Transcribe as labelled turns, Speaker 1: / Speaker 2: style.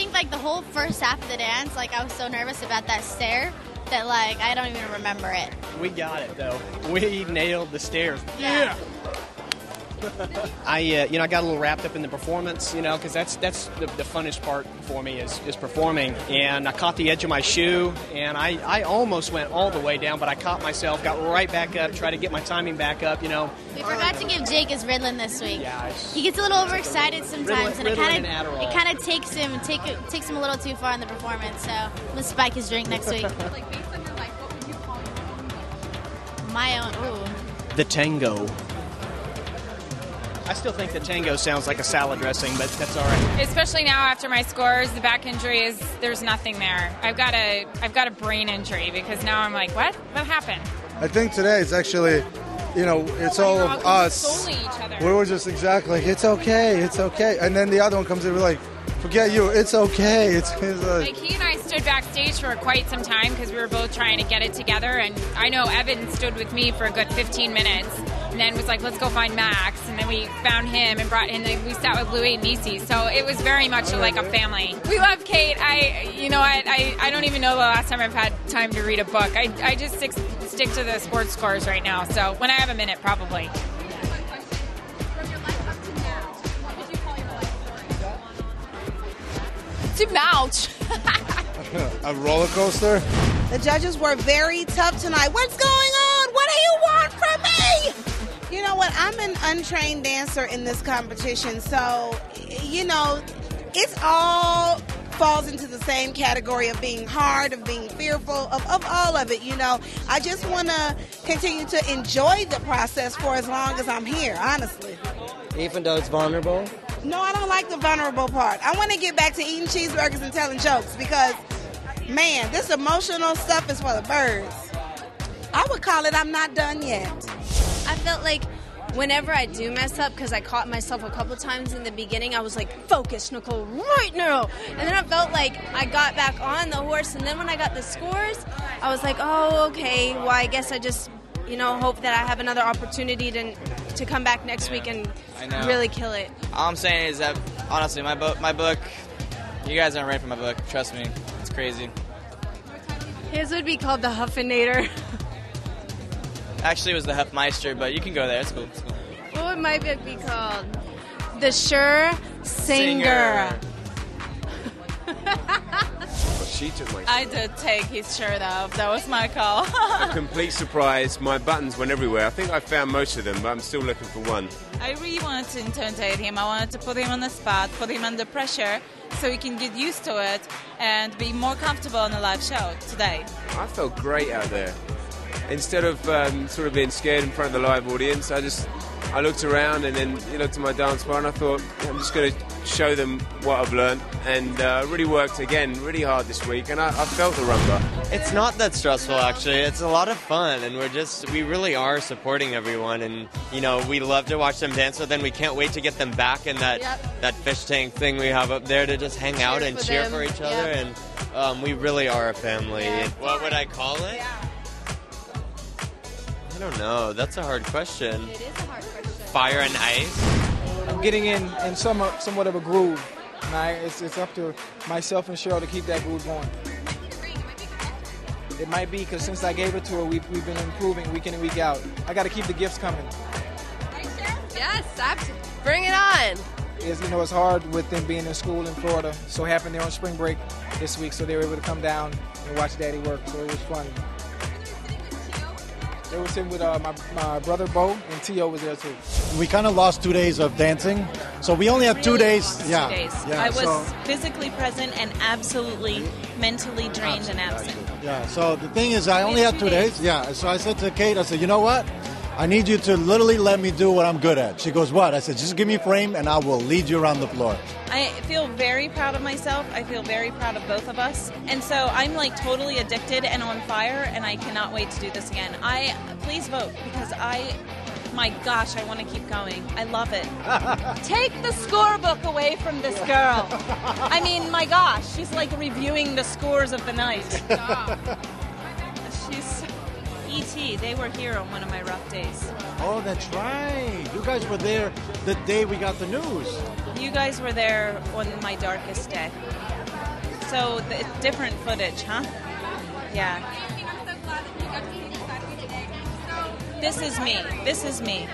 Speaker 1: think like the whole first half of the dance, like I was so nervous about that stair that like I don't even remember it.
Speaker 2: We got it though. We nailed the stairs.
Speaker 1: Yeah.
Speaker 2: I got a little wrapped up in the performance, because that's the funnest part for me is performing. And I caught the edge of my shoe, and I almost went all the way down, but I caught myself, got right back up, tried to get my timing back up,
Speaker 1: We forgot to give Jake his Ritalin this week.
Speaker 2: Yeah,
Speaker 1: he gets a little overexcited sometimes, and it
Speaker 2: Ritalin
Speaker 1: kind of takes him a little too far in the performance. So I'm gonna spike his drink next week.
Speaker 3: Like based on your life, what would you call your own?
Speaker 1: My own. Ooh.
Speaker 2: The tango. I still think the tango sounds like a salad dressing, but that's all right.
Speaker 4: Especially now after my scores, the back injury there's nothing there. I've got a brain injury because now I'm like, what happened?
Speaker 5: I think today it's actually, it's all of us.
Speaker 4: Each other.
Speaker 5: We were just exactly, it's okay. And then the other one comes in, we're like, forget you, it's okay.
Speaker 4: Like he and I stood backstage for quite some time because we were both trying to get it together, and I know Evan stood with me for a good 15 minutes. And then was like, let's go find Max. And then we found him and brought him. And we sat with Louie and Nisi. So it was very much like a family. We love Kate. I don't even know the last time I've had time to read a book. I just stick to the sports scores right now. So when I have a minute, probably.
Speaker 3: From your life up to now, what would you call your life story?
Speaker 4: To mouch.
Speaker 5: A roller coaster.
Speaker 6: The judges were very tough tonight. What's going on? What do you want from me? You know what? I'm an untrained dancer in this competition, so, it's all falls into the same category of being hard, of being fearful, of all of it, I just want to continue to enjoy the process for as long as I'm here, honestly.
Speaker 7: Even though it's vulnerable?
Speaker 6: No, I don't like the vulnerable part. I want to get back to eating cheeseburgers and telling jokes because, man, this emotional stuff is for the birds. I would call it I'm not done yet.
Speaker 8: I felt like whenever I do mess up, because I caught myself a couple times in the beginning, I was like, focus, Nicole, right now. And then I felt like I got back on the horse, and then when I got the scores, I was like, oh, okay, well, I guess I just, hope that I have another opportunity to come back next week and really kill it.
Speaker 9: All I'm saying is that, honestly, my book, you guys aren't ready for my book. Trust me. It's crazy.
Speaker 8: His would be called the Huffinator.
Speaker 9: Actually, it was the Huffmeister, but you can go there. It's cool.
Speaker 8: What would my book be called? The Sure Singer.
Speaker 10: She took my
Speaker 4: I did take his shirt off. That was my call.
Speaker 10: A complete surprise. My buttons went everywhere. I think I found most of them, but I'm still looking for one.
Speaker 4: I really wanted to intimidate him. I wanted to put him on the spot, put him under pressure, so he can get used to it and be more comfortable on the live show today.
Speaker 10: I felt great out there. Instead of sort of being scared in front of the live audience, I looked around and then looked at my dance bar and I thought, I'm just going to show them what I've learned, and really worked again really hard this week, and I felt the rumba.
Speaker 11: It's not that stressful, actually. It's a lot of fun, and we really are supporting everyone, and we love to watch them dance, so then we can't wait to get them back in that fish tank thing we have up there to just hang out and cheer for each other, and we really are a family. Yeah. What would I call it?
Speaker 8: Yeah.
Speaker 11: I don't know. That's a hard question.
Speaker 8: It is a hard question.
Speaker 11: Fire and ice?
Speaker 12: I'm getting in somewhat of a groove. It's up to myself and Cheryl to keep that groove going. It might be because since I gave it to her, we've been improving week in and week out. I got to keep the gifts coming.
Speaker 8: Yes, absolutely. Bring it on.
Speaker 12: It's hard with them being in school in Florida. So happened they're on spring break this week, so they were able to come down and watch Daddy work. So it was fun. They were sitting with my brother Bo, and T.O. was there too.
Speaker 13: We kind of lost 2 days of dancing, so we only had 2 days.
Speaker 14: Yeah. 2 days. I was physically present and absolutely mentally drained and absent.
Speaker 13: Yeah, so the thing is, I only had 2 days. Yeah, so I said to Kate, I said, you know what? I need you to literally let me do what I'm good at. She goes, what? I said, just give me a frame and I will lead you around the floor.
Speaker 14: I feel very proud of myself. I feel very proud of both of us. And so I'm like totally addicted and on fire, and I cannot wait to do this again. Please vote, because my gosh, I want to keep going. I love it. Take the scorebook away from this girl. I mean, my gosh, she's like reviewing the scores of the night. She's E.T., they were here on one of my rough days.
Speaker 13: Oh, that's right. You guys were there the day we got the news.
Speaker 14: You guys were there on my darkest day. So different footage, huh? Yeah. This is me. This is me.